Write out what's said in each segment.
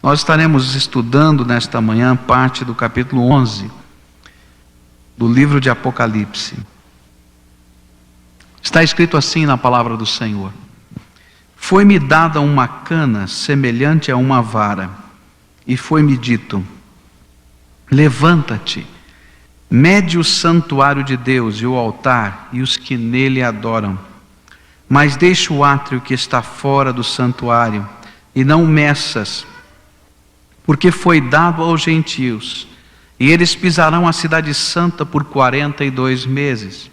Nós estaremos estudando nesta manhã parte do capítulo 11 do livro de Apocalipse. Está escrito assim na palavra do Senhor: Foi-me dada uma cana semelhante a uma vara, e foi-me dito: Levanta-te, mede o santuário de Deus e o altar e os que nele adoram, mas deixa o átrio que está fora do santuário, e não meças, porque foi dado aos gentios, e eles pisarão a cidade santa por 42 meses.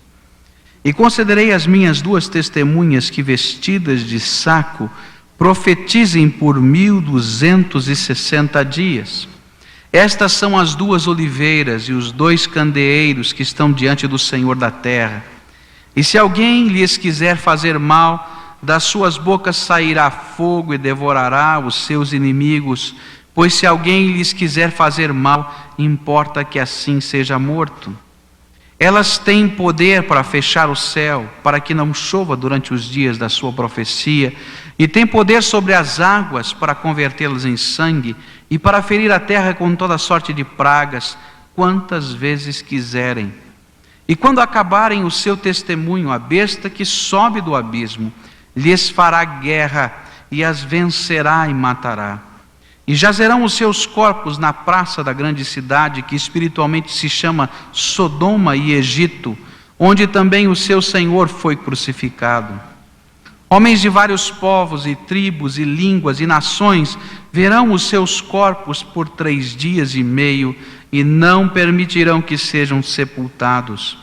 E considerei as minhas 2 testemunhas que, vestidas de saco, profetizem por 1260 dias. Estas são as 2 oliveiras e os 2 candeeiros que estão diante do Senhor da terra. E se alguém lhes quiser fazer mal, das suas bocas sairá fogo e devorará os seus inimigos. Pois se alguém lhes quiser fazer mal, importa que assim seja morto. Elas têm poder para fechar o céu, para que não chova durante os dias da sua profecia, e têm poder sobre as águas para convertê-las em sangue, e para ferir a terra com toda sorte de pragas, quantas vezes quiserem. E quando acabarem o seu testemunho, a besta que sobe do abismo lhes fará guerra, e as vencerá e matará. E jazerão os seus corpos na praça da grande cidade, que espiritualmente se chama Sodoma e Egito, onde também o seu Senhor foi crucificado. Homens de vários povos e tribos e línguas e nações verão os seus corpos por 3 dias e meio, e não permitirão que sejam sepultados.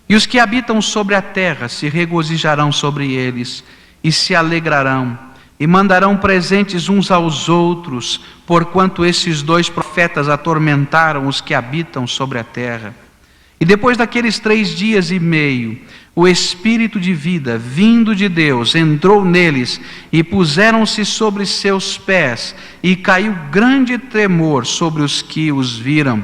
E os que habitam sobre a terra se regozijarão sobre eles, e se alegrarão, e mandarão presentes uns aos outros, porquanto esses 2 profetas atormentaram os que habitam sobre a terra. E depois daqueles 3 dias e meio, o Espírito de vida, vindo de Deus, entrou neles, e puseram-se sobre seus pés, e caiu grande tremor sobre os que os viram.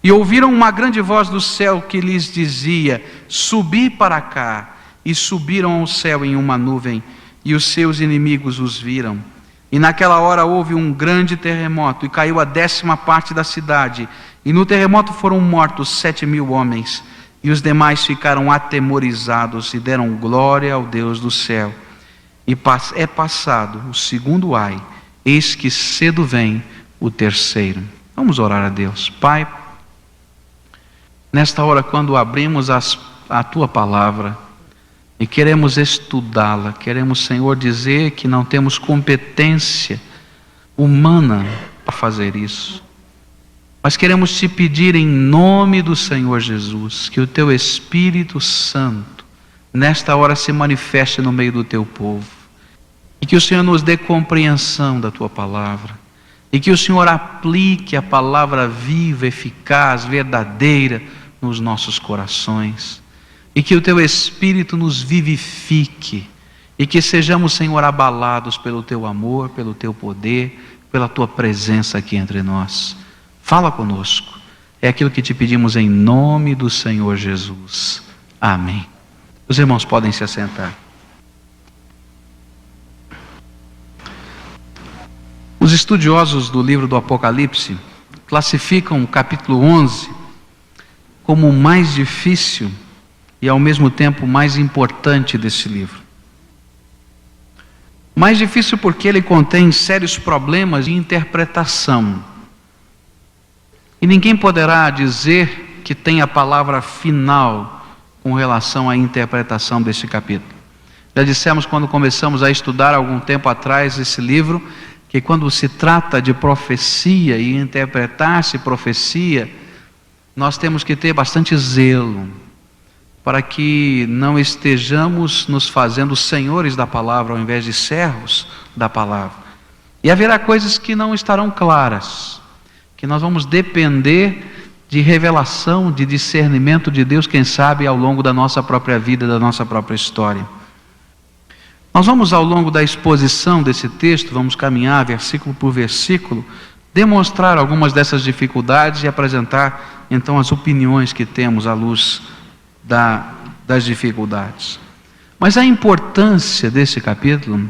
E ouviram uma grande voz do céu que lhes dizia: Subi para cá. E subiram ao céu em uma nuvem, e os seus inimigos os viram. E naquela hora houve um grande terremoto, e caiu a 10ª parte da cidade, e no terremoto foram mortos 7.000 homens, e os demais ficaram atemorizados, e deram glória ao Deus do céu. E é passado o 2º ai, eis que cedo vem o 3º. Vamos orar a Deus. Pai, nesta hora, quando abrimos a Tua palavra, e queremos estudá-la, queremos, Senhor, dizer que não temos competência humana para fazer isso, mas queremos Te pedir em nome do Senhor Jesus, que o Teu Espírito Santo nesta hora se manifeste no meio do Teu povo, e que o Senhor nos dê compreensão da Tua palavra, e que o Senhor aplique a palavra viva, eficaz, verdadeira nos nossos corações, e que o Teu Espírito nos vivifique, e que sejamos, Senhor, abalados pelo Teu amor, pelo Teu poder, pela Tua presença aqui entre nós. Fala conosco. É aquilo que Te pedimos em nome do Senhor Jesus. Amém. Os irmãos podem se assentar. Os estudiosos do livro do Apocalipse classificam o capítulo 11 como o mais difícil e ao mesmo tempo mais importante desse livro. Mais difícil porque ele contém sérios problemas de interpretação. E ninguém poderá dizer que tem a palavra final com relação à interpretação desse capítulo. Já dissemos quando começamos a estudar algum tempo atrás esse livro, que quando se trata de profecia e interpretar-se profecia, nós temos que ter bastante zelo, para que não estejamos nos fazendo senhores da palavra ao invés de servos da palavra. E haverá coisas que não estarão claras, que nós vamos depender de revelação, de discernimento de Deus, quem sabe ao longo da nossa própria vida, da nossa própria história. Nós vamos, ao longo da exposição desse texto, vamos caminhar versículo por versículo, demonstrar algumas dessas dificuldades e apresentar então as opiniões que temos à luz das dificuldades. Mas a importância desse capítulo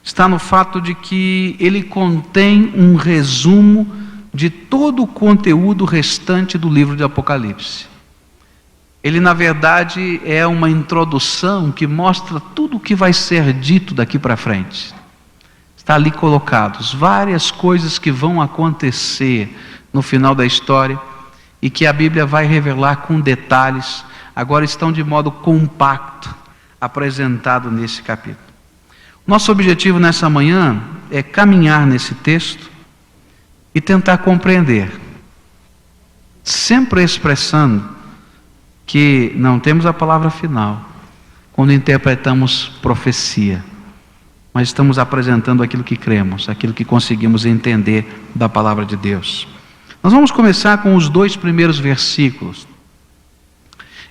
está no fato de que ele contém um resumo de todo o conteúdo restante do livro de Apocalipse. Ele, na verdade, é uma introdução que mostra tudo o que vai ser dito daqui para frente. Está ali colocados várias coisas que vão acontecer no final da história e que a Bíblia vai revelar com detalhes, agora estão de modo compacto apresentado nesse capítulo. Nosso objetivo nessa manhã é caminhar nesse texto e tentar compreender, sempre expressando que não temos a palavra final quando interpretamos profecia, mas estamos apresentando aquilo que cremos, aquilo que conseguimos entender da palavra de Deus. Nós vamos começar com os 2 primeiros versículos.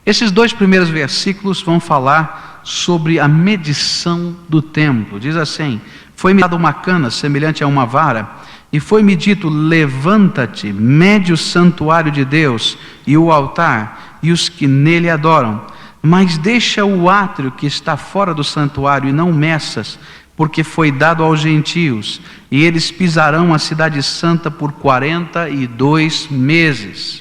Esses 2 primeiros versículos vão falar sobre a medição do templo. Diz assim: foi-me dada uma cana semelhante a uma vara, e foi-me dito: levanta-te, mede o santuário de Deus e o altar e os que nele adoram, mas deixa o átrio que está fora do santuário e não meças, porque foi dado aos gentios, e eles pisarão a cidade santa por 42 meses.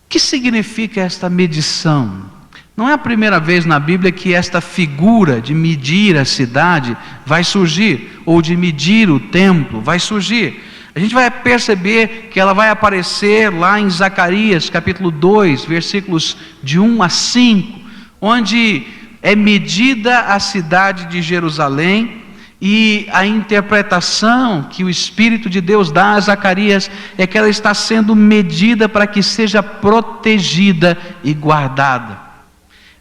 O que significa esta medição? Não é a primeira vez na Bíblia que esta figura de medir a cidade vai surgir, ou de medir o templo vai surgir. A gente vai perceber que ela vai aparecer lá em Zacarias capítulo 2, versículos de 1 a 5, onde é medida a cidade de Jerusalém, e a interpretação que o Espírito de Deus dá a Zacarias é que ela está sendo medida para que seja protegida e guardada.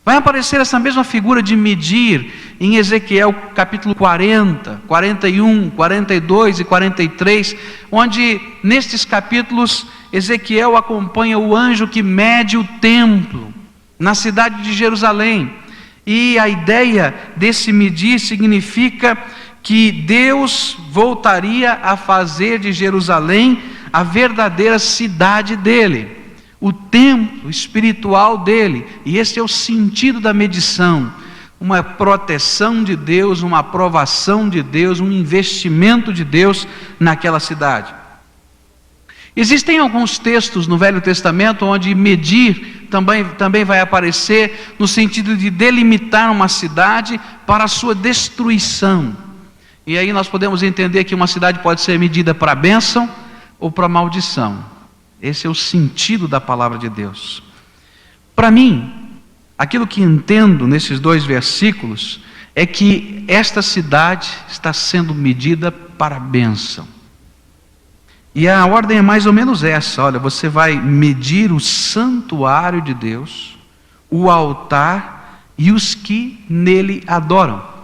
Vai aparecer essa mesma figura de medir em Ezequiel capítulo 40, 41, 42 e 43, onde nestes capítulos Ezequiel acompanha o anjo que mede o templo na cidade de Jerusalém. E a ideia desse medir significa que Deus voltaria a fazer de Jerusalém a verdadeira cidade dele, o templo espiritual dele. E esse é o sentido da medição: uma proteção de Deus, uma aprovação de Deus, um investimento de Deus naquela cidade. Existem alguns textos no Velho Testamento onde medir também vai aparecer no sentido de delimitar uma cidade para a sua destruição. E aí nós podemos entender que uma cidade pode ser medida para a bênção ou para a maldição. Esse é o sentido da palavra de Deus. Para mim, aquilo que entendo nesses 2 versículos é que esta cidade está sendo medida para a bênção. E a ordem é mais ou menos essa: olha, você vai medir o santuário de Deus, o altar e os que nele adoram.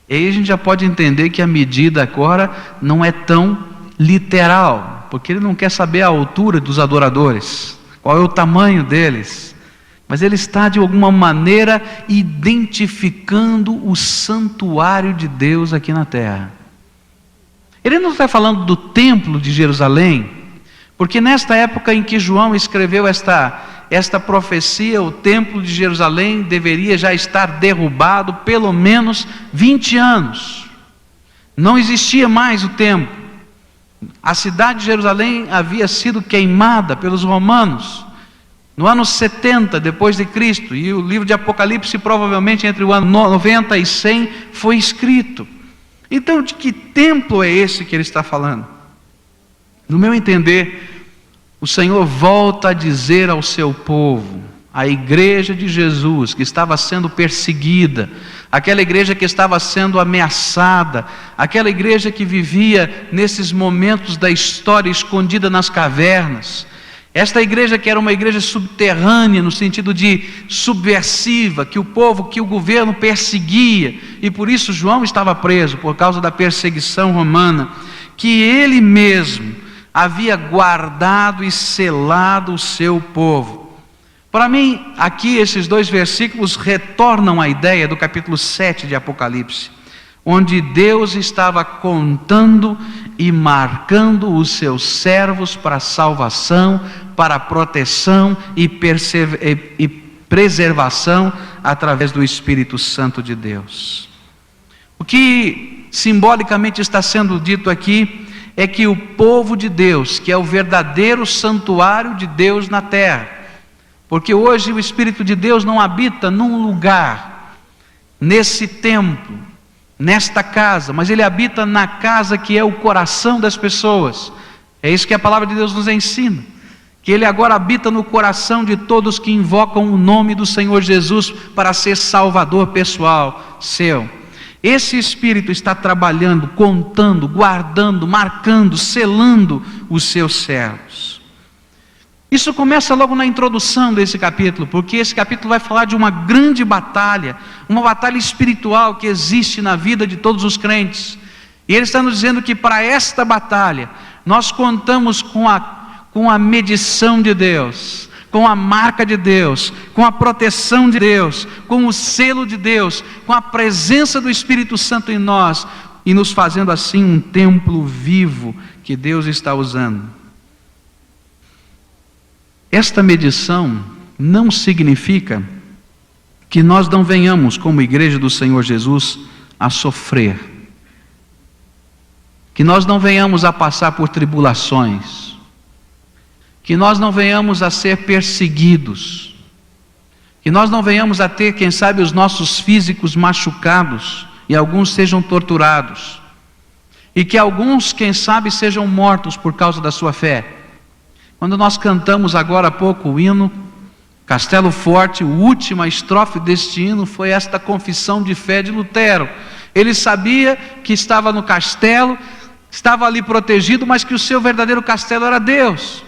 E aí a gente já pode entender que a medida agora não é tão literal, porque ele não quer saber a altura dos adoradores, qual é o tamanho deles, mas ele está de alguma maneira identificando o santuário de Deus aqui na terra. Ele não está falando do templo de Jerusalém, porque nesta época em que João escreveu esta profecia, o templo de Jerusalém deveria já estar derrubado pelo menos 20 anos. Não existia mais o templo. A cidade de Jerusalém havia sido queimada pelos romanos no ano 70 depois de Cristo, e o livro de Apocalipse provavelmente entre o ano 90 e 100 foi escrito. Então, de que templo é esse que ele está falando? No meu entender, o Senhor volta a dizer ao seu povo, a igreja de Jesus que estava sendo perseguida, aquela igreja que estava sendo ameaçada, aquela igreja que vivia nesses momentos da história escondida nas cavernas, esta igreja que era uma igreja subterrânea, no sentido de subversiva, que o governo perseguia, e por isso João estava preso, por causa da perseguição romana, que ele mesmo havia guardado e selado o seu povo. Para mim, aqui esses 2 versículos retornam à ideia do capítulo 7 de Apocalipse, onde Deus estava contando e marcando os seus servos para a salvação, para a proteção e preservação através do Espírito Santo de Deus. O que simbolicamente está sendo dito aqui é que o povo de Deus, que é o verdadeiro santuário de Deus na terra, porque hoje o Espírito de Deus não habita num lugar, nesse templo, nesta casa, mas ele habita na casa que é o coração das pessoas. É isso que a palavra de Deus nos ensina, que ele agora habita no coração de todos que invocam o nome do Senhor Jesus para ser salvador pessoal seu. Esse Espírito está trabalhando, contando, guardando, marcando, selando os seus servos. Isso começa logo na introdução desse capítulo, porque esse capítulo vai falar de uma grande batalha, uma batalha espiritual que existe na vida de todos os crentes. E ele está nos dizendo que para esta batalha, nós contamos com a medição de Deus, com a marca de Deus, com a proteção de Deus, com o selo de Deus, com a presença do Espírito Santo em nós, e nos fazendo assim um templo vivo que Deus está usando. Esta medição não significa que nós não venhamos, como igreja do Senhor Jesus, a sofrer, que nós não venhamos a passar por tribulações, que nós não venhamos a ser perseguidos, que nós não venhamos a ter, quem sabe, os nossos físicos machucados, e alguns sejam torturados, e que alguns, quem sabe, sejam mortos por causa da sua fé. Quando nós cantamos agora há pouco o hino Castelo Forte, a última estrofe deste hino foi esta confissão de fé de Lutero. Ele sabia que estava no castelo, estava ali protegido, mas que o seu verdadeiro castelo era Deus.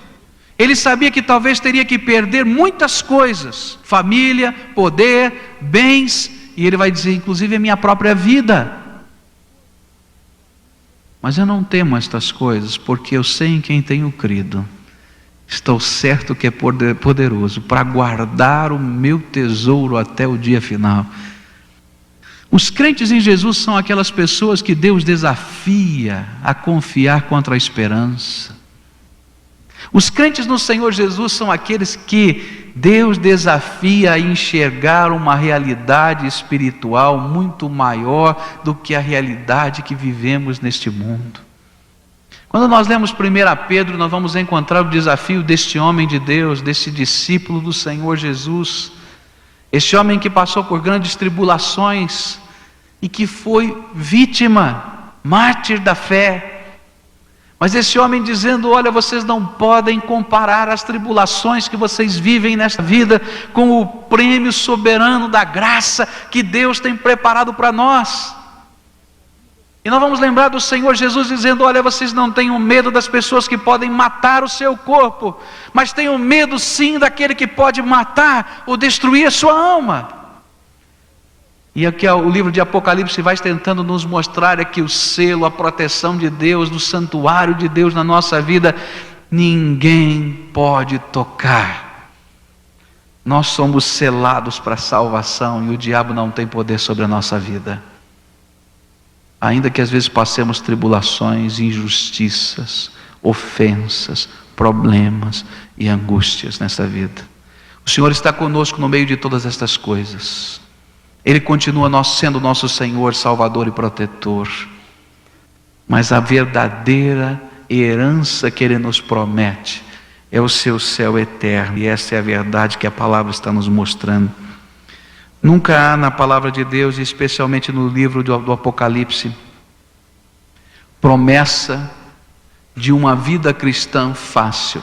Ele sabia que talvez teria que perder muitas coisas, família, poder, bens, e ele vai dizer, inclusive a minha própria vida. Mas eu não temo estas coisas, porque eu sei em quem tenho crido. Estou certo que é poderoso para guardar o meu tesouro até o dia final. Os crentes em Jesus são aquelas pessoas que Deus desafia a confiar contra a esperança. Os crentes no Senhor Jesus são aqueles que Deus desafia a enxergar uma realidade espiritual muito maior do que a realidade que vivemos neste mundo. Quando nós lemos 1 Pedro, nós vamos encontrar o desafio deste homem de Deus, desse discípulo do Senhor Jesus, este homem que passou por grandes tribulações e que foi vítima, mártir da fé. Mas esse homem dizendo, olha, vocês não podem comparar as tribulações que vocês vivem nesta vida com o prêmio soberano da graça que Deus tem preparado para nós. E nós vamos lembrar do Senhor Jesus dizendo, olha, vocês não tenham medo das pessoas que podem matar o seu corpo, mas tenham medo sim daquele que pode matar ou destruir a sua alma. E aqui o livro de Apocalipse vai tentando nos mostrar é que o selo, a proteção de Deus, do santuário de Deus na nossa vida, ninguém pode tocar. Nós somos selados para a salvação e o diabo não tem poder sobre a nossa vida. Ainda que às vezes passemos tribulações, injustiças, ofensas, problemas e angústias nessa vida, o Senhor está conosco no meio de todas estas coisas. Ele continua sendo nosso Senhor, Salvador e Protetor. Mas a verdadeira herança que Ele nos promete é o seu céu eterno. E essa é a verdade que a palavra está nos mostrando. Nunca há na palavra de Deus, e especialmente no livro do Apocalipse, promessa de uma vida cristã fácil.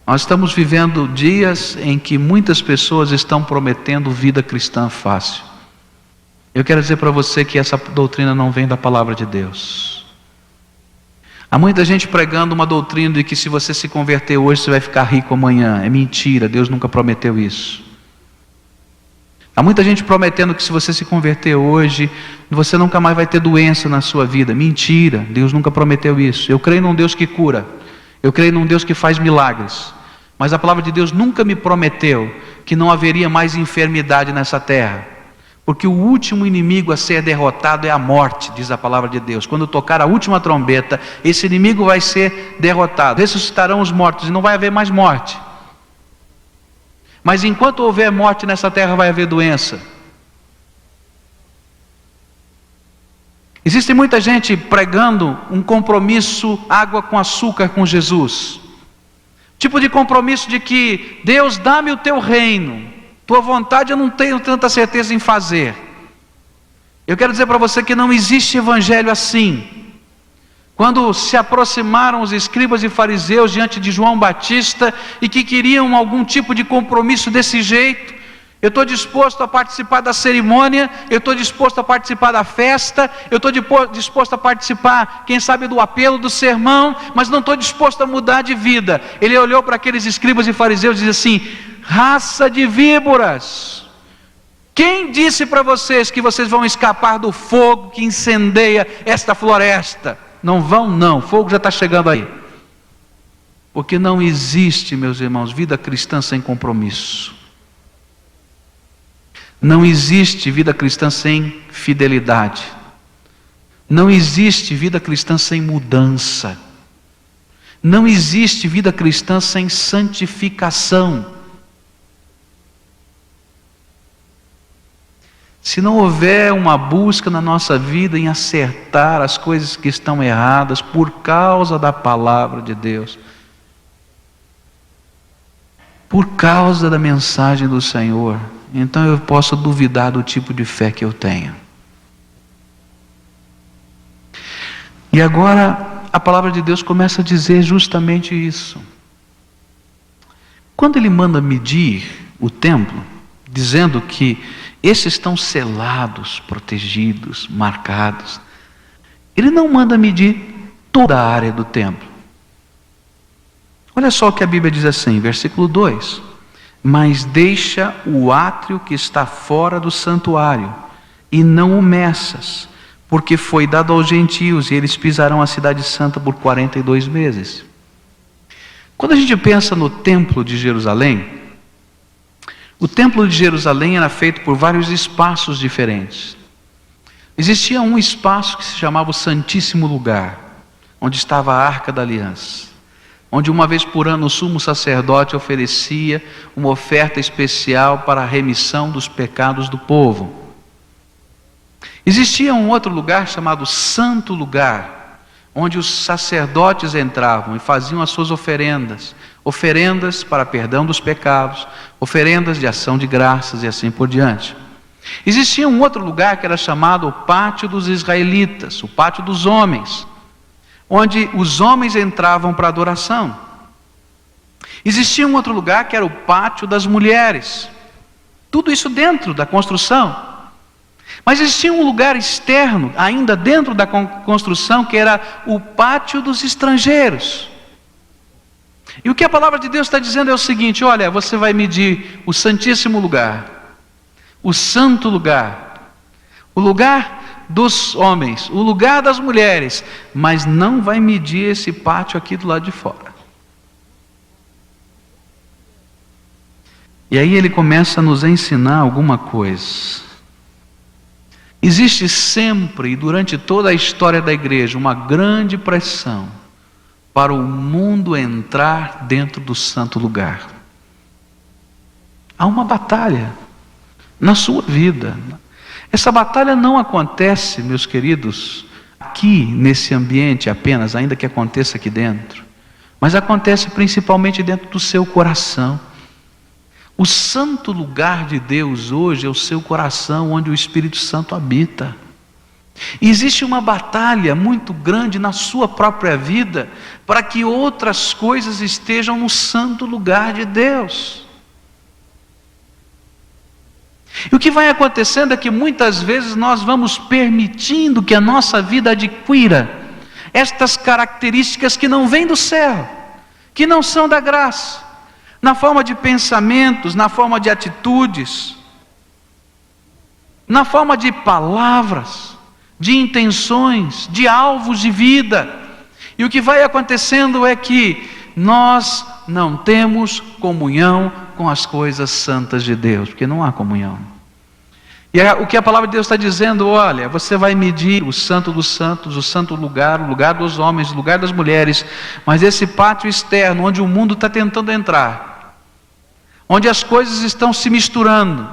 Nós estamos vivendo dias em que muitas pessoas estão prometendo vida cristã fácil. Eu quero dizer para você que essa doutrina não vem da palavra de Deus. Há muita gente pregando uma doutrina de que se você se converter hoje, você vai ficar rico amanhã. É mentira, Deus nunca prometeu isso. Há muita gente prometendo que se você se converter hoje, você nunca mais vai ter doença na sua vida. Mentira, Deus nunca prometeu isso. Eu creio num Deus que cura. Eu creio num Deus que faz milagres. Mas a palavra de Deus nunca me prometeu que não haveria mais enfermidade nessa terra. Porque o último inimigo a ser derrotado é a morte, diz a palavra de Deus. Quando tocar a última trombeta, esse inimigo vai ser derrotado. Ressuscitarão os mortos e não vai haver mais morte. Mas enquanto houver morte nessa terra, vai haver doença. Existe muita gente pregando um compromisso água com açúcar com Jesus. Tipo de compromisso de que Deus, dá-me o teu reino, tua vontade eu não tenho tanta certeza em fazer. Eu quero dizer para você que não existe evangelho assim. Quando se aproximaram os escribas e fariseus diante de João Batista e que queriam algum tipo de compromisso desse jeito, eu estou disposto a participar da cerimônia, eu estou disposto a participar da festa, eu estou disposto a participar, quem sabe, do apelo do sermão, mas não estou disposto a mudar de vida. Ele olhou para aqueles escribas e fariseus e disse assim: raça de víboras, quem disse para vocês que vocês vão escapar do fogo que incendeia esta floresta? Não vão não, o fogo já está chegando aí. Porque não existe, meus irmãos, vida cristã sem compromisso. Não existe vida cristã sem fidelidade. Não existe vida cristã sem mudança. Não existe vida cristã sem santificação. Se não houver uma busca na nossa vida em acertar as coisas que estão erradas por causa da palavra de Deus, por causa da mensagem do Senhor, então eu posso duvidar do tipo de fé que eu tenho. E agora a palavra de Deus começa a dizer justamente isso. Quando ele manda medir o templo, dizendo que esses estão selados, protegidos, marcados, ele não manda medir toda a área do templo. Olha só o que a Bíblia diz assim, versículo 2: mas deixa o átrio que está fora do santuário, e não o meças, porque foi dado aos gentios, e eles pisarão a cidade santa por 42 meses. Quando a gente pensa no templo de Jerusalém, o templo de Jerusalém era feito por vários espaços diferentes. Existia um espaço que se chamava o Santíssimo Lugar, onde estava a Arca da Aliança, onde uma vez por ano o sumo sacerdote oferecia uma oferta especial para a remissão dos pecados do povo. Existia um outro lugar chamado Santo Lugar, onde os sacerdotes entravam e faziam as suas oferendas, oferendas para perdão dos pecados, oferendas de ação de graças e assim por diante. Existia um outro lugar que era chamado o Pátio dos Israelitas, o Pátio dos Homens, onde os homens entravam para adoração. Existia um outro lugar que era o Pátio das Mulheres, tudo isso dentro da construção. Mas existia um lugar externo, ainda dentro da construção, que era o Pátio dos Estrangeiros. E o que a palavra de Deus está dizendo é o seguinte: olha, você vai medir o Santíssimo Lugar, o Santo Lugar, o lugar dos homens, o lugar das mulheres, mas não vai medir esse pátio aqui do lado de fora. E aí ele começa a nos ensinar alguma coisa. Existe sempre e durante toda a história da igreja uma grande pressão para o mundo entrar dentro do santo lugar. Há uma batalha na sua vida. Essa batalha não acontece, meus queridos, aqui nesse ambiente apenas, ainda que aconteça aqui dentro, mas acontece principalmente dentro do seu coração. O santo lugar de Deus hoje é o seu coração, onde o Espírito Santo habita. E existe uma batalha muito grande na sua própria vida para que outras coisas estejam no santo lugar de Deus. E o que vai acontecendo é que muitas vezes nós vamos permitindo que a nossa vida adquira estas características que não vêm do céu, que não são da graça, na forma de pensamentos, na forma de atitudes, na forma de palavras, de intenções, de alvos de vida. E o que vai acontecendo é que nós não temos comunhão com as coisas santas de Deus, porque não há comunhão. E o que a palavra de Deus está dizendo: olha, você vai medir o santo dos santos, o santo lugar, o lugar dos homens, o lugar das mulheres, mas esse pátio externo, onde o mundo está tentando entrar, onde as coisas estão se misturando,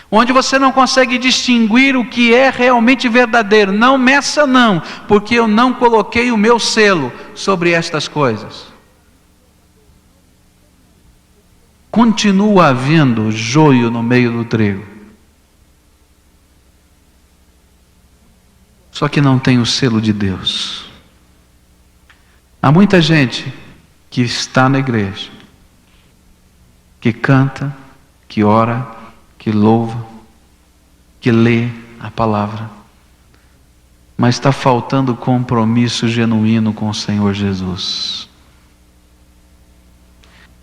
onde você não consegue distinguir o que é realmente verdadeiro. Não meça não, porque eu não coloquei o meu selo sobre estas coisas. Continua havendo joio no meio do trigo. Só que não tem o selo de Deus. Há muita gente que está na igreja, que canta, que ora, que louva, que lê a palavra, mas está faltando compromisso genuíno com o Senhor Jesus.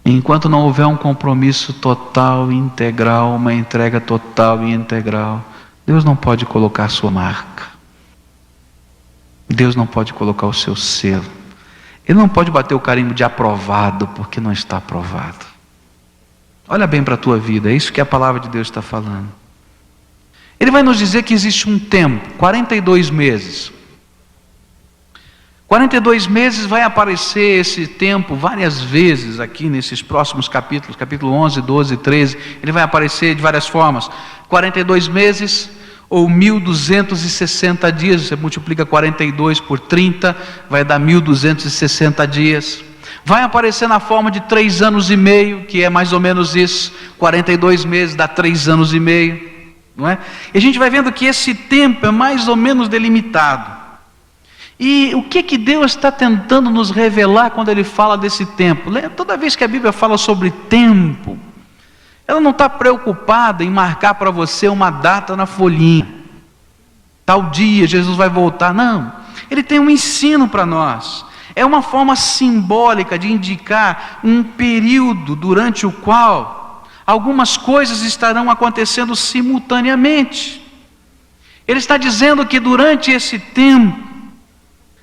Enquanto não houver um compromisso total e integral, uma entrega total e integral, Deus não pode colocar a sua marca. Deus não pode colocar o seu selo. Ele não pode bater o carimbo de aprovado, porque não está aprovado. Olha bem para a tua vida, é isso que a palavra de Deus está falando. Ele vai nos dizer que existe um tempo, 42 meses. 42 meses vai aparecer esse tempo várias vezes aqui nesses próximos capítulos, capítulo 11, 12, 13, ele vai aparecer de várias formas. 42 meses ou 1260 dias, você multiplica 42 por 30, vai dar 1260 dias. Vai aparecer na forma de 3 anos e meio, que é mais ou menos isso. 42 meses dá 3 anos e meio, não é? E a gente vai vendo que esse tempo é mais ou menos delimitado. E o que Deus está tentando nos revelar quando Ele fala desse tempo? Toda vez que a Bíblia fala sobre tempo, ela não está preocupada em marcar para você uma data na folhinha. Tal dia Jesus vai voltar. Não, Ele tem um ensino para nós. É uma forma simbólica de indicar um período durante o qual algumas coisas estarão acontecendo simultaneamente. Ele está dizendo que durante esse tempo,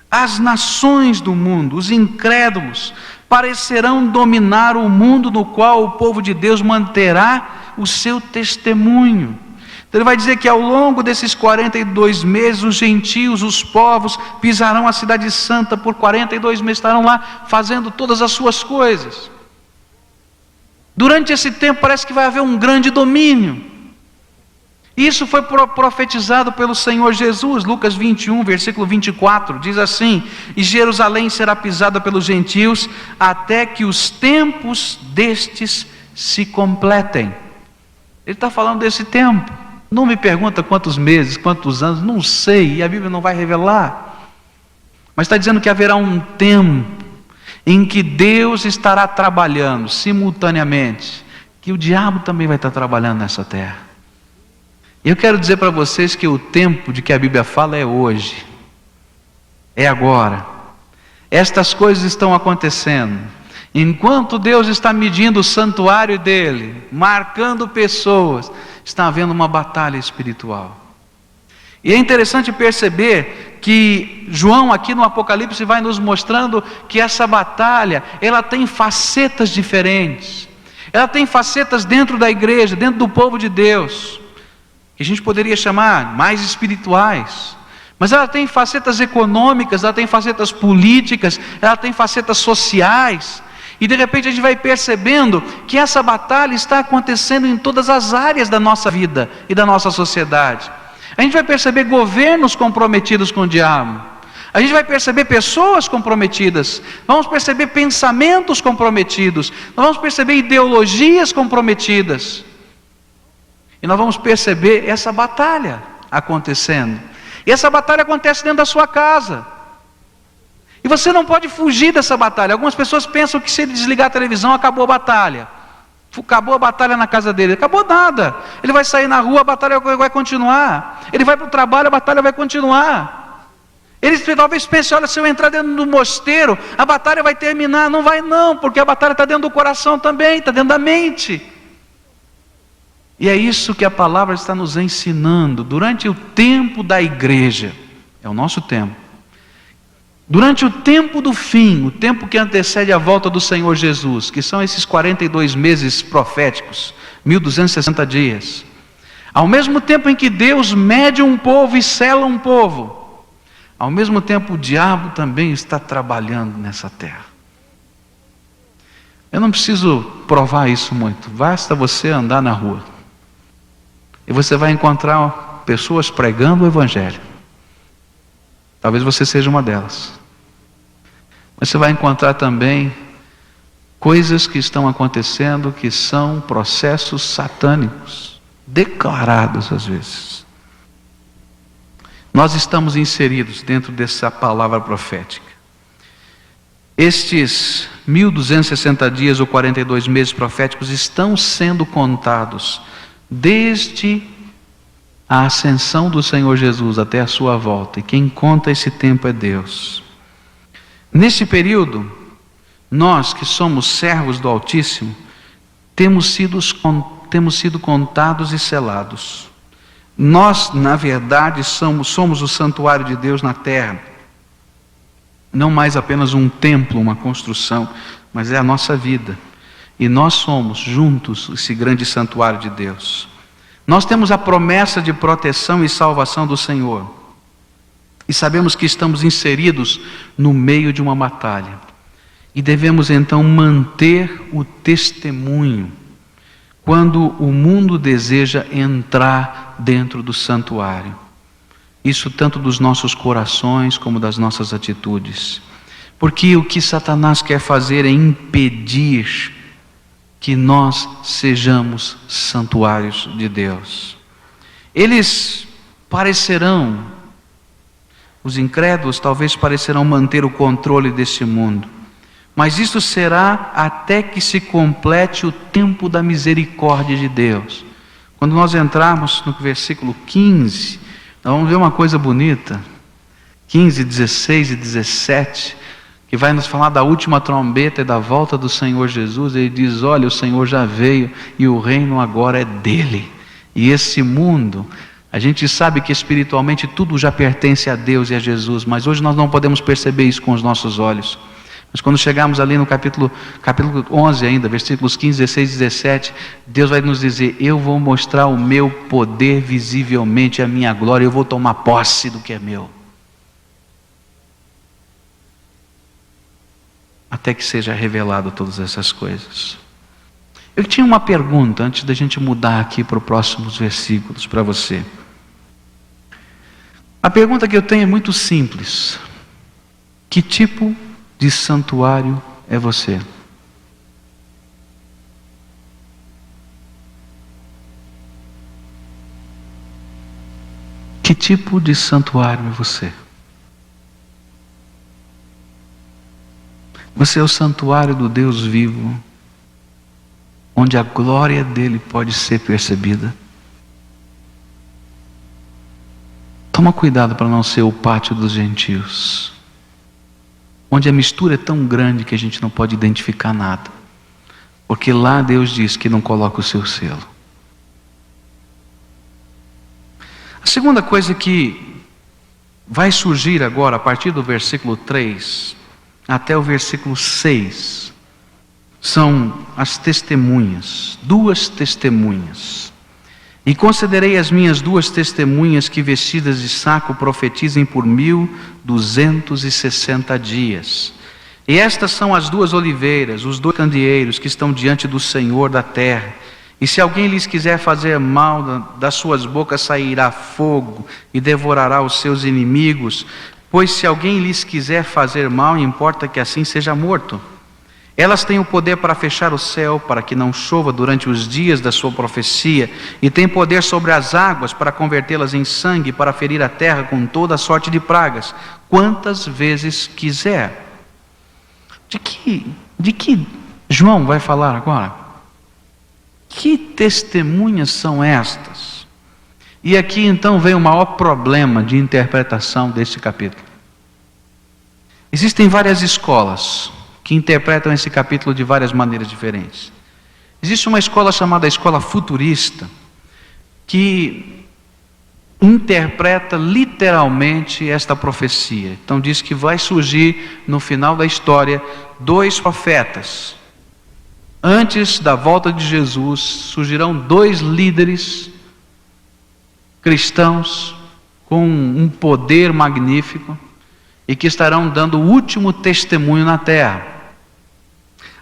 as nações do mundo, os incrédulos, parecerão dominar o mundo no qual o povo de Deus manterá o seu testemunho. Então ele vai dizer que ao longo desses 42 meses, os gentios, os povos, pisarão a cidade santa por 42 meses, estarão lá fazendo todas as suas coisas. Durante esse tempo parece que vai haver um grande domínio. Isso foi profetizado pelo Senhor Jesus. Lucas 21, versículo 24, diz assim: e Jerusalém será pisada pelos gentios, até que os tempos destes se completem. Ele está falando desse tempo. Não me pergunta quantos meses, quantos anos, não sei, e a Bíblia não vai revelar. Mas está dizendo que haverá um tempo em que Deus estará trabalhando simultaneamente, que o diabo também vai estar trabalhando nessa terra. E eu quero dizer para vocês que o tempo de que a Bíblia fala é hoje, é agora. Estas coisas estão acontecendo. Enquanto Deus está medindo o santuário dele, marcando pessoas, está havendo uma batalha espiritual. E é interessante perceber que João aqui no Apocalipse vai nos mostrando que essa batalha, ela tem facetas diferentes. Ela tem facetas dentro da igreja, dentro do povo de Deus, que a gente poderia chamar mais espirituais. Mas ela tem facetas econômicas, ela tem facetas políticas, ela tem facetas sociais. E de repente a gente vai percebendo que essa batalha está acontecendo em todas as áreas da nossa vida e da nossa sociedade. A gente vai perceber governos comprometidos com o diabo. A gente vai perceber pessoas comprometidas. Vamos perceber pensamentos comprometidos. Nós vamos perceber ideologias comprometidas. E nós vamos perceber essa batalha acontecendo. E essa batalha acontece dentro da sua casa. E você não pode fugir dessa batalha. Algumas pessoas pensam que se ele desligar a televisão, acabou a batalha. Acabou a batalha na casa dele. Acabou nada. Ele vai sair na rua, a batalha vai continuar. Ele vai para o trabalho, a batalha vai continuar. Ele talvez pense, olha, se eu entrar dentro do mosteiro, a batalha vai terminar. Não vai não, porque a batalha está dentro do coração também, está dentro da mente. E é isso que a palavra está nos ensinando. Durante o tempo da igreja, é o nosso tempo. Durante o tempo do fim, o tempo que antecede a volta do Senhor Jesus, que são esses 42 meses proféticos, 1260 dias. Ao mesmo tempo em que Deus mede um povo e sela um povo, ao mesmo tempo o diabo também está trabalhando nessa terra. Eu não preciso provar isso muito, basta você andar na rua. E você vai encontrar pessoas pregando o Evangelho. Talvez você seja uma delas. Mas você vai encontrar também coisas que estão acontecendo que são processos satânicos, declarados às vezes. Nós estamos inseridos dentro dessa palavra profética. Estes 1260 dias ou 42 meses proféticos estão sendo contados desde a ascensão do Senhor Jesus até a sua volta. E quem conta esse tempo é Deus. Nesse período, nós que somos servos do Altíssimo, temos sido contados e selados. Nós, na verdade, somos o santuário de Deus na terra. Não mais apenas um templo, uma construção, mas é a nossa vida. E nós somos juntos esse grande santuário de Deus. Nós temos a promessa de proteção e salvação do Senhor. E sabemos que estamos inseridos no meio de uma batalha. E devemos então manter o testemunho quando o mundo deseja entrar dentro do santuário. Isso tanto dos nossos corações como das nossas atitudes. Porque o que Satanás quer fazer é impedir que nós sejamos santuários de Deus. Eles parecerão, os incrédulos talvez parecerão manter o controle desse mundo, mas isso será até que se complete o tempo da misericórdia de Deus. Quando nós entrarmos no versículo 15, nós vamos ver uma coisa bonita, 15, 16 e 17, que vai nos falar da última trombeta e da volta do Senhor Jesus. Ele diz: olha, o Senhor já veio e o reino agora é dele. E esse mundo, a gente sabe que espiritualmente tudo já pertence a Deus e a Jesus, mas hoje nós não podemos perceber isso com os nossos olhos. Mas quando chegarmos ali no capítulo 11 ainda, versículos 15, 16 e 17, Deus vai nos dizer: eu vou mostrar o meu poder visivelmente, a minha glória, eu vou tomar posse do que é meu. Até que seja revelado todas essas coisas. Eu tinha uma pergunta antes da gente mudar aqui para os próximos versículos para você. A pergunta que eu tenho é muito simples: que tipo de santuário é você? Que tipo de santuário é você? Você é o santuário do Deus vivo, onde a glória dele pode ser percebida. Toma cuidado para não ser o pátio dos gentios, onde a mistura é tão grande que a gente não pode identificar nada, porque lá Deus diz que não coloca o seu selo. A segunda coisa que vai surgir agora, a partir do versículo 3 até o versículo 6, são as testemunhas, 2 testemunhas. E considerei as minhas 2 testemunhas que, vestidas de saco, profetizem por 1260 dias. E estas são as 2 oliveiras, os 2 candeeiros que estão diante do Senhor da terra. E se alguém lhes quiser fazer mal, das suas bocas sairá fogo e devorará os seus inimigos. Pois se alguém lhes quiser fazer mal, importa que assim seja morto. Elas têm o poder para fechar o céu, para que não chova durante os dias da sua profecia, e têm poder sobre as águas para convertê-las em sangue, para ferir a terra com toda a sorte de pragas, quantas vezes quiser. De que João vai falar agora? Que testemunhas são estas? E aqui então vem o maior problema de interpretação deste capítulo. Existem várias escolas que interpretam esse capítulo de várias maneiras diferentes. Existe uma escola chamada escola futurista, que interpreta literalmente esta profecia. Então diz que vai surgir no final da história 2 profetas. Antes da volta de Jesus, surgirão 2 líderes cristãos com um poder magnífico e que estarão dando o último testemunho na terra.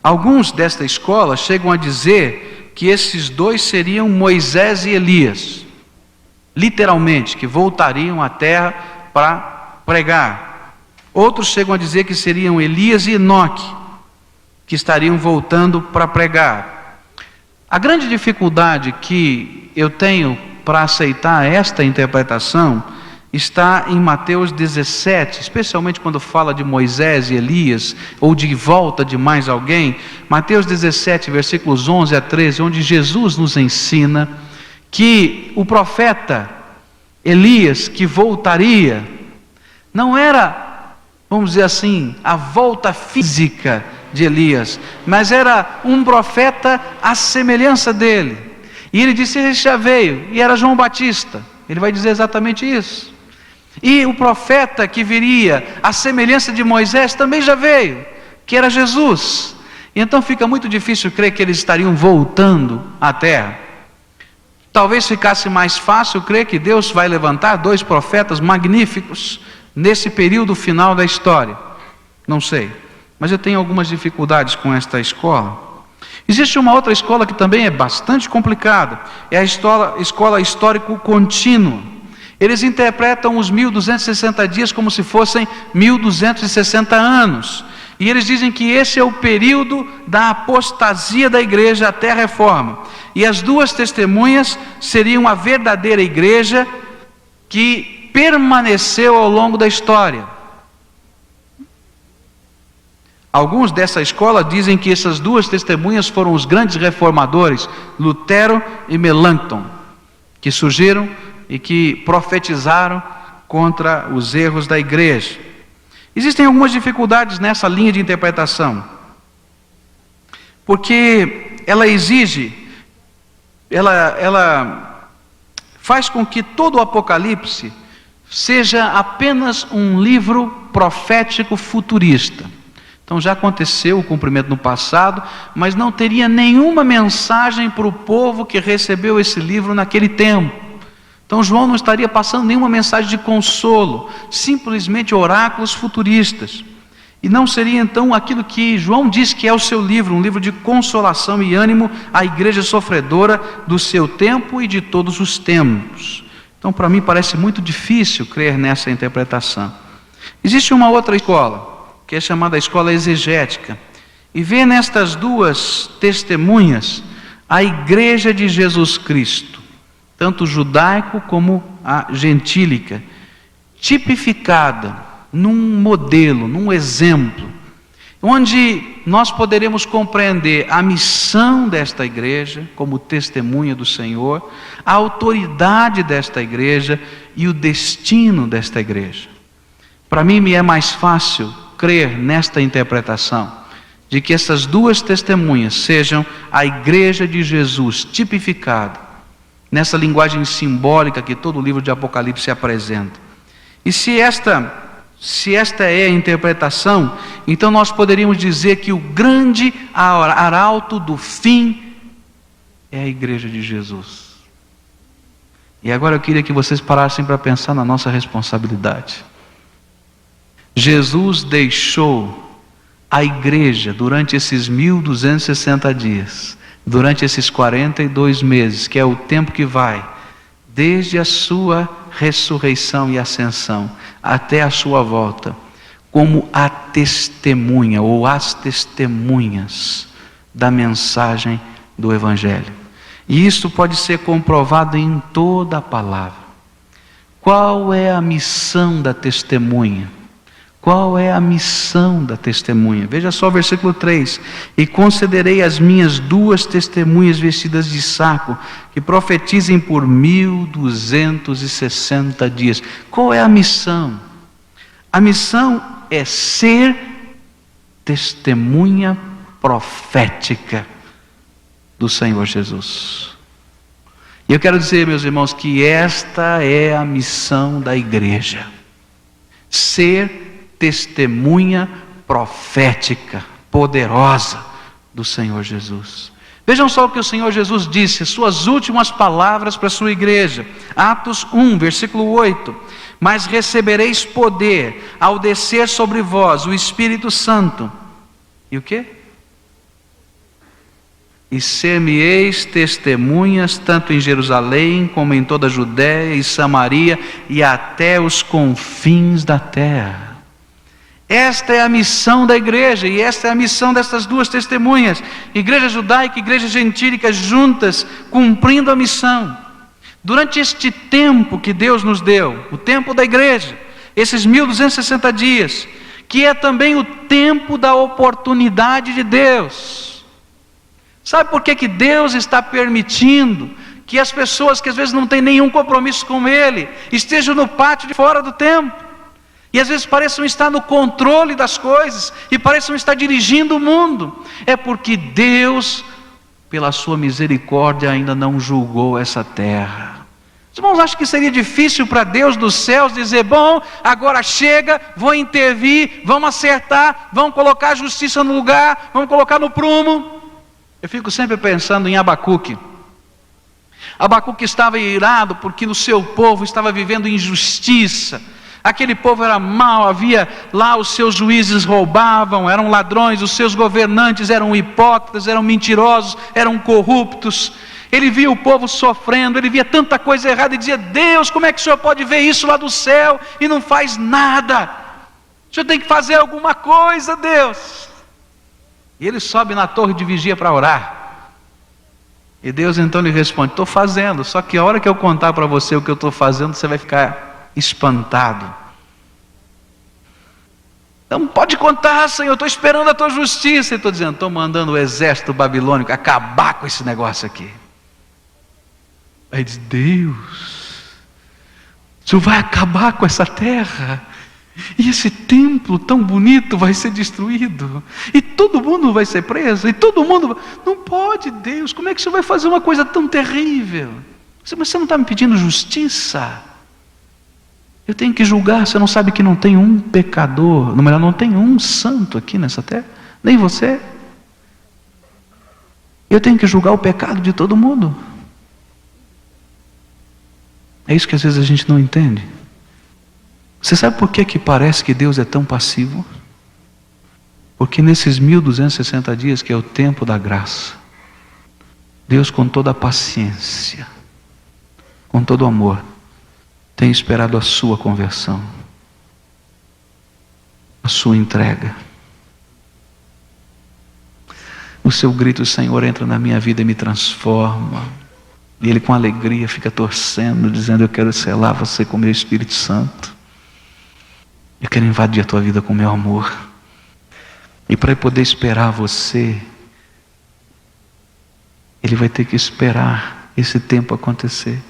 Alguns desta escola chegam a dizer que esses 2 seriam Moisés e Elias. literalmente, que voltariam à terra para pregar. Outros chegam a dizer que seriam Elias e Enoque, que estariam voltando para pregar. A grande dificuldade que eu tenho para aceitar esta interpretação está em Mateus 17, especialmente quando fala de Moisés e Elias, ou de volta de mais alguém. Mateus 17, versículos 11 a 13, onde Jesus nos ensina que o profeta Elias, que voltaria, não era, vamos dizer assim, a volta física de Elias, mas era um profeta à semelhança dele. E ele disse: ele já veio, e era João Batista. Ele vai dizer exatamente isso. E o profeta que viria à semelhança de Moisés também já veio, que era Jesus. E então fica muito difícil crer que eles estariam voltando à terra. Talvez ficasse mais fácil crer que Deus vai levantar 2 profetas magníficos nesse período final da história. Não sei, mas eu tenho algumas dificuldades com esta escola. Existe uma outra escola que também é bastante complicada, é a escola histórico-contínua. Eles interpretam os 1260 dias como se fossem 1260 anos. E eles dizem que esse é o período da apostasia da igreja até a reforma. E as 2 testemunhas seriam a verdadeira igreja que permaneceu ao longo da história. Alguns dessa escola dizem que essas 2 testemunhas foram os grandes reformadores, Lutero e Melanchthon, que surgiram e que profetizaram contra os erros da igreja. Existem algumas dificuldades nessa linha de interpretação, porque ela exige, ela faz com que todo o Apocalipse seja apenas um livro profético futurista. Então já aconteceu o cumprimento no passado, mas não teria nenhuma mensagem para o povo que recebeu esse livro naquele tempo. Então João não estaria passando nenhuma mensagem de consolo, simplesmente oráculos futuristas. E não seria então aquilo que João diz que é o seu livro, um livro de consolação e ânimo à igreja sofredora do seu tempo e de todos os tempos. Então para mim parece muito difícil crer nessa interpretação. Existe uma outra escola, que é chamada escola exegética, e vê nestas 2 testemunhas a igreja de Jesus Cristo, tanto judaico como a gentílica, tipificada num modelo, num exemplo, onde nós poderemos compreender a missão desta igreja como testemunha do Senhor, a autoridade desta igreja e o destino desta igreja. Para mim me é mais fácil crer nesta interpretação, de que essas 2 testemunhas sejam a igreja de Jesus tipificada, nessa linguagem simbólica que todo o livro de Apocalipse apresenta. E se esta é a interpretação, então nós poderíamos dizer que o grande arauto do fim é a igreja de Jesus. E agora eu queria que vocês parassem para pensar na nossa responsabilidade. Jesus deixou a igreja durante esses 1260 dias, durante esses 42 meses, que é o tempo que vai desde a sua ressurreição e ascensão até a sua volta, como a testemunha ou as testemunhas da mensagem do Evangelho. E isso pode ser comprovado em toda a palavra. Qual é a missão da testemunha? Qual é a missão da testemunha? Veja só o versículo 3. E concederei as minhas 2 testemunhas vestidas de saco, que profetizem por 1260 dias. Qual é a missão? A missão é ser testemunha profética do Senhor Jesus. E eu quero dizer, meus irmãos, que esta é a missão da igreja. Ser testemunha profética, poderosa do Senhor Jesus. Vejam só o que o Senhor Jesus disse, suas últimas palavras para a sua igreja. Atos 1, versículo 8. Mas recebereis poder ao descer sobre vós o Espírito Santo. E o quê? e ser-me-eis testemunhas tanto em Jerusalém como em toda a Judéia e Samaria e até os confins da terra. Esta é a missão da igreja, e esta é a missão dessas duas testemunhas, igreja judaica e igreja gentílica juntas, cumprindo a missão. Durante este tempo que Deus nos deu, o tempo da igreja, esses 1260 dias, que é também o tempo da oportunidade de Deus. Sabe por que Deus está permitindo que as pessoas que às vezes não têm nenhum compromisso com Ele, estejam no pátio de fora do templo? E às vezes parecem estar no controle das coisas, e parecem estar dirigindo o mundo. É porque Deus, pela sua misericórdia, ainda não julgou essa terra. Os irmãos acham que seria difícil para Deus dos céus dizer: bom, agora chega, vou intervir, vamos acertar, vamos colocar a justiça no lugar, vamos colocar no prumo? Eu fico sempre pensando em Abacuque. Abacuque estava irado porque o seu povo estava vivendo injustiça. Aquele povo era mau, havia lá os seus juízes roubavam, eram ladrões, os seus governantes eram hipócritas, eram mentirosos, eram corruptos. Ele via o povo sofrendo, ele via tanta coisa errada e dizia: Deus, como é que o Senhor pode ver isso lá do céu e não faz nada? O Senhor tem que fazer alguma coisa, Deus. E ele sobe na torre de vigia para orar. E Deus então lhe responde: estou fazendo, só que a hora que eu contar para você o que eu estou fazendo, você vai ficar espantado. Então pode contar, Senhor, eu estou esperando a tua justiça. E estou dizendo: estou mandando o exército babilônico acabar com esse negócio aqui. Aí diz: Deus, o Senhor vai acabar com essa terra, e esse templo tão bonito vai ser destruído, e todo mundo vai ser preso, e todo mundo... Não pode, Deus, como é que o Senhor vai fazer uma coisa tão terrível? Mas você não está me pedindo justiça? Eu tenho que julgar. Você não sabe que não tem um pecador, no melhor, não tem um santo aqui nessa terra, nem você. Eu tenho que julgar o pecado de todo mundo. É isso que às vezes a gente não entende. Você sabe por que parece que Deus é tão passivo? Porque nesses 1260 dias, que é o tempo da graça, Deus, com toda a paciência, com todo o amor, tem esperado a sua conversão, a sua entrega. O seu grito: Senhor, entra na minha vida e me transforma. E Ele com alegria fica torcendo, dizendo: eu quero selar você com o meu Espírito Santo. Eu quero invadir a tua vida com o meu amor. E para poder esperar você, Ele vai ter que esperar esse tempo acontecer.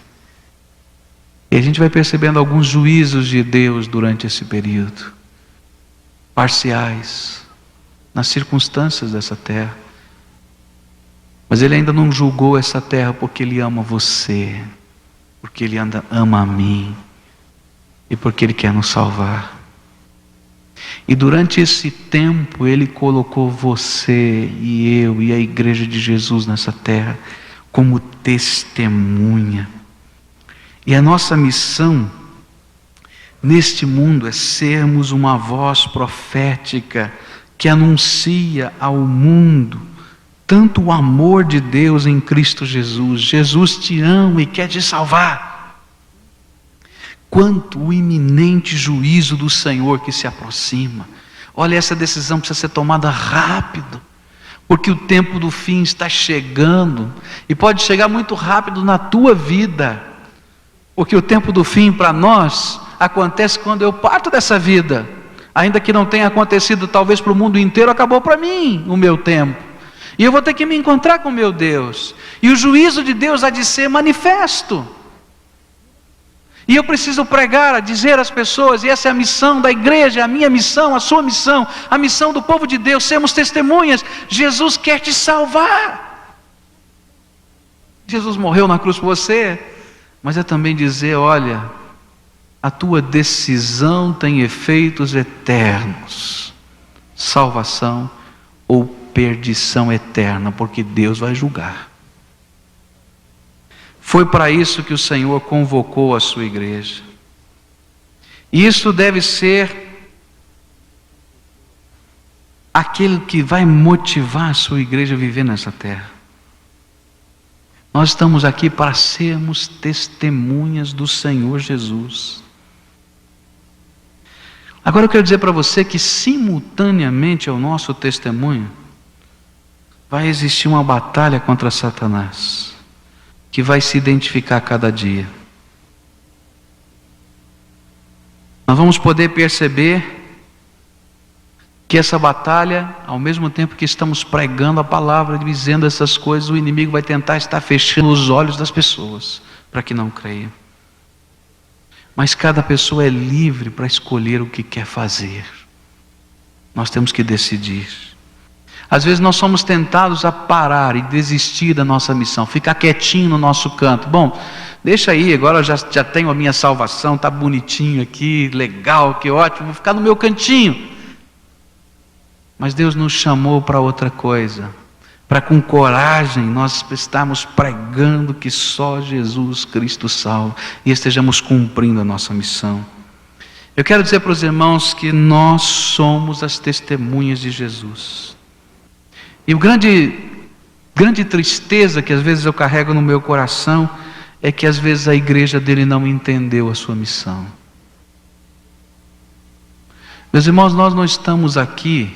E a gente vai percebendo alguns juízos de Deus durante esse período, parciais, nas circunstâncias dessa terra. Mas Ele ainda não julgou essa terra porque Ele ama você, porque Ele ainda ama a mim, e porque Ele quer nos salvar. E durante esse tempo Ele colocou você e eu e a igreja de Jesus nessa terra como testemunha. E a nossa missão neste mundo é sermos uma voz profética que anuncia ao mundo tanto o amor de Deus em Cristo Jesus. Jesus te ama e quer te salvar. Quanto o iminente juízo do Senhor que se aproxima. Olha, essa decisão precisa ser tomada rápido, porque o tempo do fim está chegando, e pode chegar muito rápido na tua vida, porque o tempo do fim para nós acontece quando eu parto dessa vida. Ainda que não tenha acontecido talvez para o mundo inteiro, acabou para mim o meu tempo, e eu vou ter que me encontrar com meu Deus, e o juízo de Deus há de ser manifesto. E eu preciso pregar, dizer às pessoas, e essa é a missão da igreja, a minha missão, a sua missão, a missão do povo de Deus, sermos testemunhas. Jesus quer te salvar. Jesus morreu na cruz por você, mas é também dizer: olha, a tua decisão tem efeitos eternos, salvação ou perdição eterna, porque Deus vai julgar. Foi para isso que o Senhor convocou a sua igreja. E isso deve ser aquele que vai motivar a sua igreja a viver nessa terra. Nós estamos aqui para sermos testemunhas do Senhor Jesus. Agora eu quero dizer para você que simultaneamente ao nosso testemunho, vai existir uma batalha contra Satanás, que vai se identificar a cada dia. Nós vamos poder perceber que essa batalha, ao mesmo tempo que estamos pregando a palavra, dizendo essas coisas, o inimigo vai tentar estar fechando os olhos das pessoas, para que não creiam. Mas cada pessoa é livre para escolher o que quer fazer. Nós temos que decidir. Às vezes nós somos tentados a parar e desistir da nossa missão, ficar quietinho no nosso canto. Bom, deixa aí, agora eu já tenho a minha salvação, está bonitinho aqui, legal, que ótimo, vou ficar no meu cantinho. Mas Deus nos chamou para outra coisa, para com coragem nós estarmos pregando que só Jesus Cristo salva e estejamos cumprindo a nossa missão. Eu quero dizer para os irmãos que nós somos as testemunhas de Jesus. E a grande tristeza que às vezes eu carrego no meu coração é que às vezes a igreja dele não entendeu a sua missão. Meus irmãos, nós não estamos aqui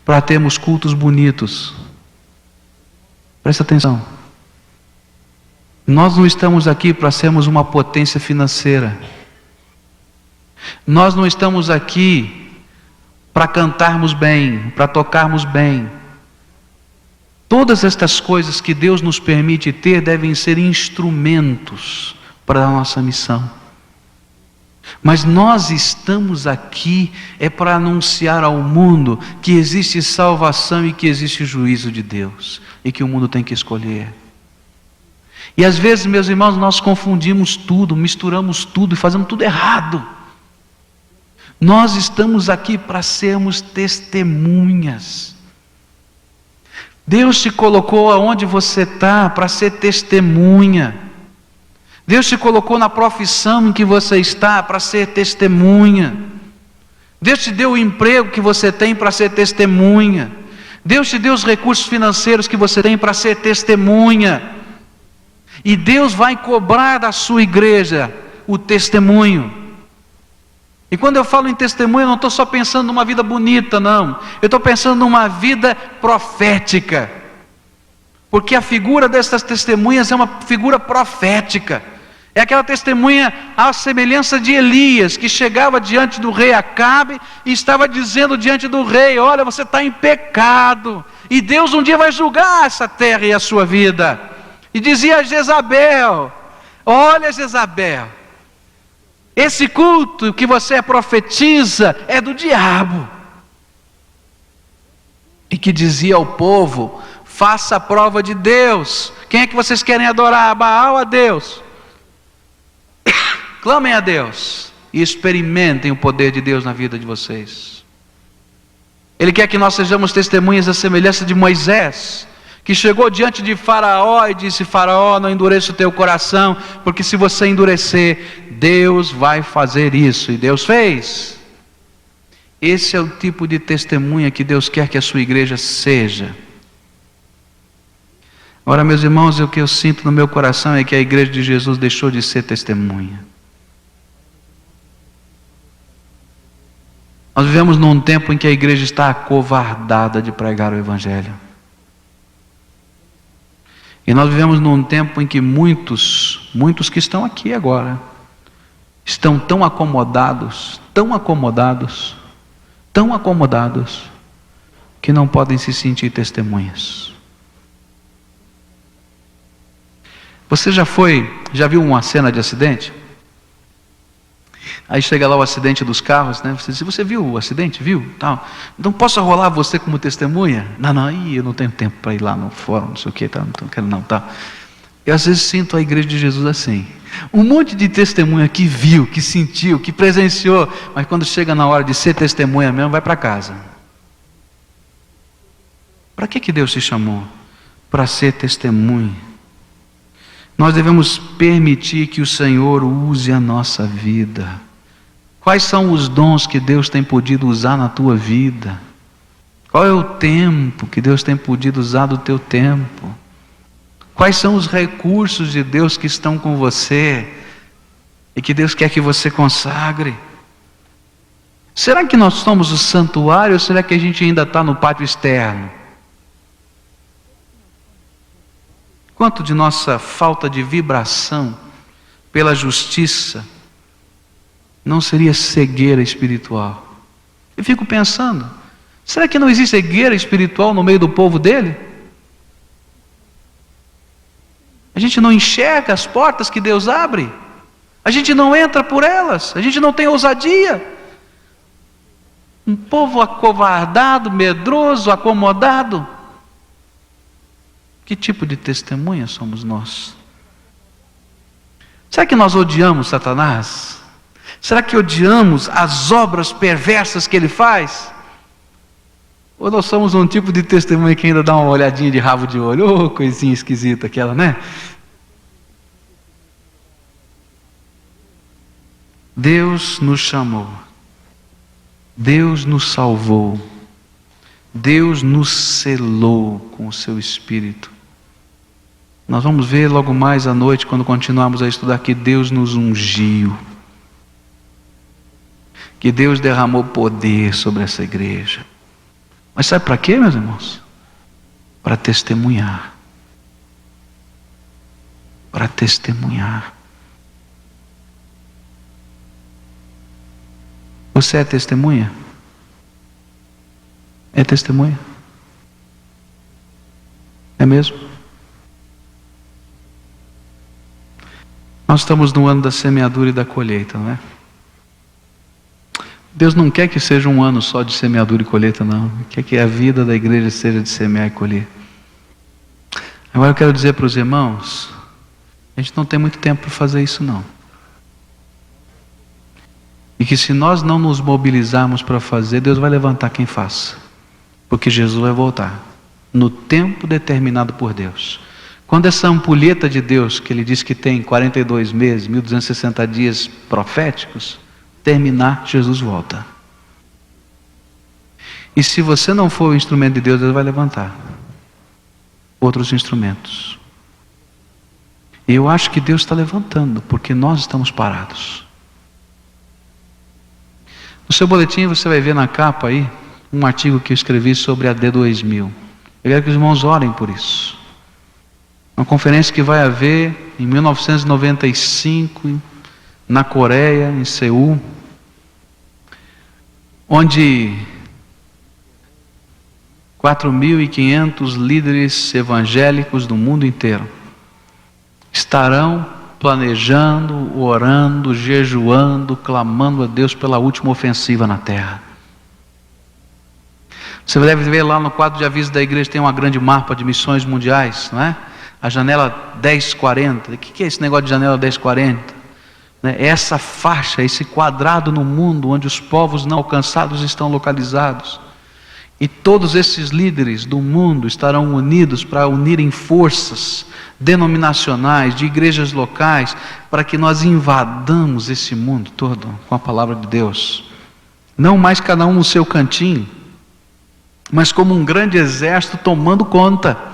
para termos cultos bonitos. Presta atenção. Nós não estamos aqui para sermos uma potência financeira. Nós não estamos aqui para cantarmos bem, para tocarmos bem. Todas estas coisas que Deus nos permite ter devem ser instrumentos para a nossa missão. Mas nós estamos aqui para anunciar ao mundo que existe salvação e que existe juízo de Deus e que o mundo tem que escolher. E às vezes, meus irmãos, nós confundimos tudo, misturamos tudo e fazemos tudo errado. Nós estamos aqui para sermos testemunhas. Deus te colocou aonde você está para ser testemunha. Deus te colocou na profissão em que você está para ser testemunha. Deus te deu o emprego que você tem para ser testemunha. Deus te deu os recursos financeiros que você tem para ser testemunha. E Deus vai cobrar da sua igreja o testemunho. E quando eu falo em testemunho, eu não estou só pensando numa vida bonita, não. Eu estou pensando numa vida profética. Porque a figura dessas testemunhas é uma figura profética. É aquela testemunha à semelhança de Elias, que chegava diante do rei Acabe e estava dizendo diante do rei: olha, você está em pecado, e Deus um dia vai julgar essa terra e a sua vida. E dizia a Jezabel: olha, Jezabel, esse culto que você profetiza é do diabo. E que dizia ao povo: faça a prova de Deus. Quem é que vocês querem adorar? A Baal ou a Deus? Clamem a Deus e experimentem o poder de Deus na vida de vocês. Ele quer que nós sejamos testemunhas à semelhança de Moisés, que chegou diante de Faraó e disse: Faraó, não endureça o teu coração, porque se você endurecer, Deus vai fazer isso. E Deus fez. Esse é o tipo de testemunha que Deus quer que a sua igreja seja. Ora, meus irmãos, o que eu sinto no meu coração é que a igreja de Jesus deixou de ser testemunha. Nós vivemos num tempo em que a igreja está acovardada de pregar o Evangelho. E nós vivemos num tempo em que muitos que estão aqui agora, estão tão acomodados, que não podem se sentir testemunhas. Você já viu uma cena de acidente? Aí chega lá o acidente dos carros, né? Você diz: você viu o acidente? Viu? Tal. Então posso rolar você como testemunha? Não, eu não tenho tempo para ir lá no fórum, não sei o que, tá? Não quero não, tá? Eu às vezes sinto a igreja de Jesus assim. Um monte de testemunha que viu, que sentiu, que presenciou, mas quando chega na hora de ser testemunha mesmo, vai para casa. Para que Deus te chamou? Para ser testemunha. Nós devemos permitir que o Senhor use a nossa vida. Quais são os dons que Deus tem podido usar na tua vida? Qual é o tempo que Deus tem podido usar do teu tempo? Quais são os recursos de Deus que estão com você e que Deus quer que você consagre? Será que nós somos o santuário ou será que a gente ainda está no pátio externo? Quanto de nossa falta de vibração pela justiça não seria cegueira espiritual? Eu fico pensando, será que não existe cegueira espiritual no meio do povo dele? A gente não enxerga as portas que Deus abre, a gente não entra por elas, a gente não tem ousadia. Um povo acovardado, medroso, acomodado. Que tipo de testemunha somos nós? Será que nós odiamos Satanás? Será que odiamos as obras perversas que ele faz? Ou nós somos um tipo de testemunha que ainda dá uma olhadinha de rabo de olho? Coisinha esquisita aquela, né? Deus nos chamou, Deus nos salvou, Deus nos selou com o seu Espírito. Nós vamos ver logo mais à noite, quando continuarmos a estudar, que Deus nos ungiu, que Deus derramou poder sobre essa igreja. Mas sabe para quê, meus irmãos? Para testemunhar. Para testemunhar. Você é testemunha? É testemunha? É mesmo? Nós estamos no ano da semeadura e da colheita, não é? Deus não quer que seja um ano só de semeadura e colheita, não. Ele quer que a vida da igreja seja de semear e colher. Agora eu quero dizer para os irmãos, a gente não tem muito tempo para fazer isso, não. E que se nós não nos mobilizarmos para fazer, Deus vai levantar quem faça. Porque Jesus vai voltar no tempo determinado por Deus. Quando essa ampulheta de Deus, que ele diz que tem 42 meses, 1260 dias proféticos, terminar, Jesus volta. E se você não for o instrumento de Deus, Deus vai levantar outros instrumentos. E eu acho que Deus está levantando, porque nós estamos parados. No seu boletim você vai ver na capa aí, um artigo que eu escrevi sobre a D2000. Eu quero que os irmãos orem por isso. Uma conferência que vai haver em 1995, na Coreia, em Seul, onde 4.500 líderes evangélicos do mundo inteiro estarão planejando, orando, jejuando, clamando a Deus pela última ofensiva na terra. Você deve ver lá no quadro de aviso da igreja, tem uma grande mapa de missões mundiais, não é? A janela 1040, o que é esse negócio de janela 1040? Essa faixa, esse quadrado no mundo onde os povos não alcançados estão localizados. E todos esses líderes do mundo estarão unidos para unirem forças denominacionais, de igrejas locais, para que nós invadamos esse mundo todo com a palavra de Deus. Não mais cada um no seu cantinho, mas como um grande exército tomando conta.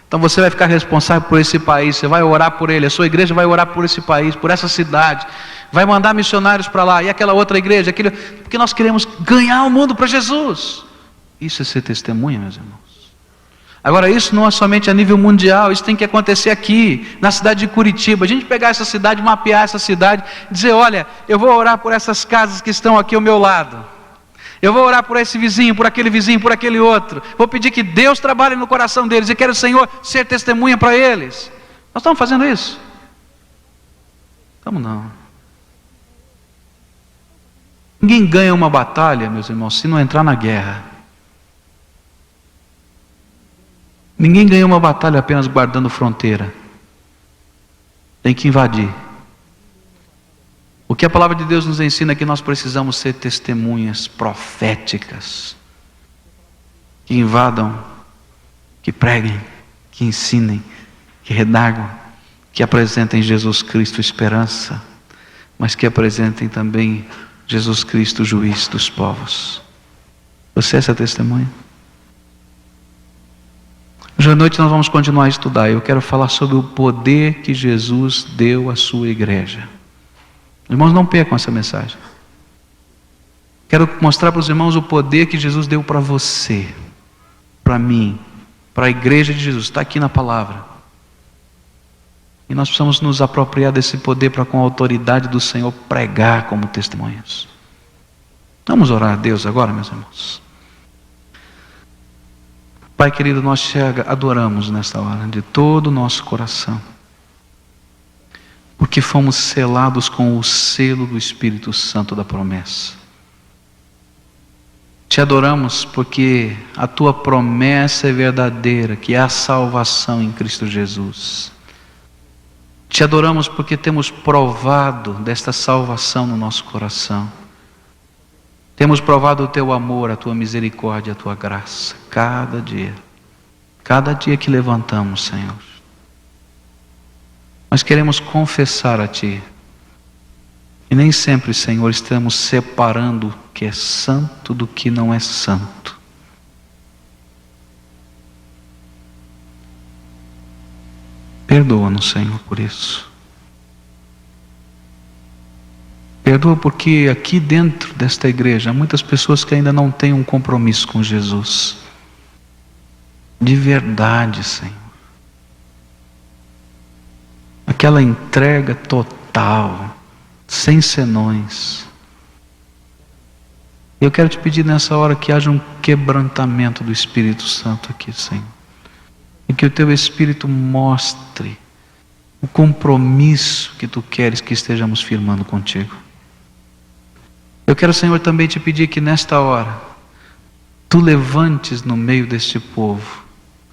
Então você vai ficar responsável por esse país, você vai orar por ele, a sua igreja vai orar por esse país, por essa cidade, vai mandar missionários para lá, e aquela outra igreja, porque nós queremos ganhar o mundo para Jesus. Isso é ser testemunha, meus irmãos. Agora, isso não é somente a nível mundial, isso tem que acontecer aqui, na cidade de Curitiba. A gente pegar essa cidade, mapear essa cidade, dizer, olha, eu vou orar por essas casas que estão aqui ao meu lado. Eu vou orar por esse vizinho, por aquele outro. Vou pedir que Deus trabalhe no coração deles. E quero, Senhor, ser testemunha para eles. Nós estamos fazendo isso? Estamos não. Ninguém ganha uma batalha, meus irmãos, se não entrar na guerra. Ninguém ganha uma batalha apenas guardando fronteira. Tem que invadir. O que a palavra de Deus nos ensina é que nós precisamos ser testemunhas proféticas, que invadam, que preguem, que ensinem, que redagam, que apresentem Jesus Cristo esperança, mas que apresentem também Jesus Cristo juiz dos povos. Você é essa testemunha? Hoje à noite nós vamos continuar a estudar. Eu quero falar sobre o poder que Jesus deu à sua igreja. Irmãos, não percam essa mensagem. Quero mostrar para os irmãos o poder que Jesus deu para você, para mim, para a igreja de Jesus. Está aqui na palavra. E nós precisamos nos apropriar desse poder para, com a autoridade do Senhor, pregar como testemunhas. Vamos orar a Deus agora, meus irmãos. Pai querido, nós te adoramos nesta hora, de todo o nosso coração, porque fomos selados com o selo do Espírito Santo da promessa. Te adoramos porque a tua promessa é verdadeira, que há salvação em Cristo Jesus. Te adoramos porque temos provado desta salvação no nosso coração. Temos provado o teu amor, a tua misericórdia, a tua graça, cada dia que levantamos, Senhor. Nós queremos confessar a Ti. E nem sempre, Senhor, estamos separando o que é santo do que não é santo. Perdoa-nos, Senhor, por isso. Perdoa porque aqui dentro desta igreja há muitas pessoas que ainda não têm um compromisso com Jesus. De verdade, Senhor. Aquela entrega total, sem senões. Eu quero te pedir nessa hora que haja um quebrantamento do Espírito Santo aqui, Senhor. E que o teu Espírito mostre o compromisso que tu queres que estejamos firmando contigo. Eu quero, Senhor, também te pedir que nesta hora, tu levantes no meio deste povo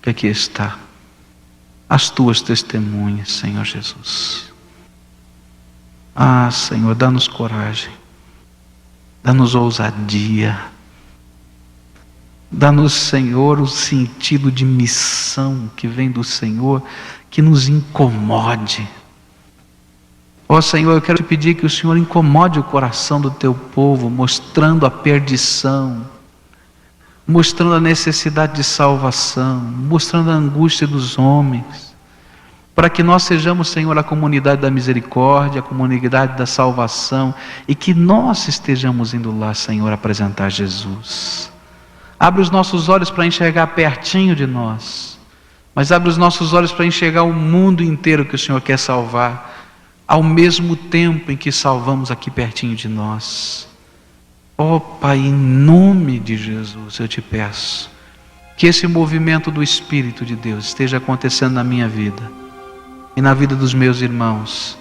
que aqui está, as tuas testemunhas, Senhor Jesus. Ah, Senhor, dá-nos coragem, dá-nos ousadia, dá-nos, Senhor, o sentido de missão que vem do Senhor, que nos incomode. Ó Senhor, eu quero te pedir que o Senhor incomode o coração do teu povo, mostrando a perdição, mostrando a necessidade de salvação, mostrando a angústia dos homens, para que nós sejamos, Senhor, a comunidade da misericórdia, a comunidade da salvação, e que nós estejamos indo lá, Senhor, apresentar Jesus. Abre os nossos olhos para enxergar pertinho de nós, mas abre os nossos olhos para enxergar o mundo inteiro que o Senhor quer salvar, ao mesmo tempo em que salvamos aqui pertinho de nós. Ó Pai, em nome de Jesus eu te peço que esse movimento do Espírito de Deus esteja acontecendo na minha vida e na vida dos meus irmãos,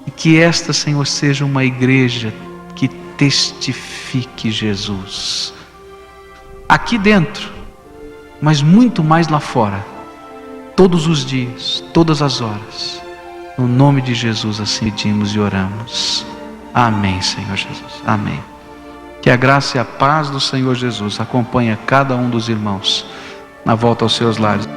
e que esta, Senhor, seja uma igreja que testifique Jesus aqui dentro, mas muito mais lá fora, todos os dias, todas as horas. No nome de Jesus assim pedimos e oramos. Amém, Senhor Jesus. Amém. Que a graça e a paz do Senhor Jesus acompanhe cada um dos irmãos na volta aos seus lares.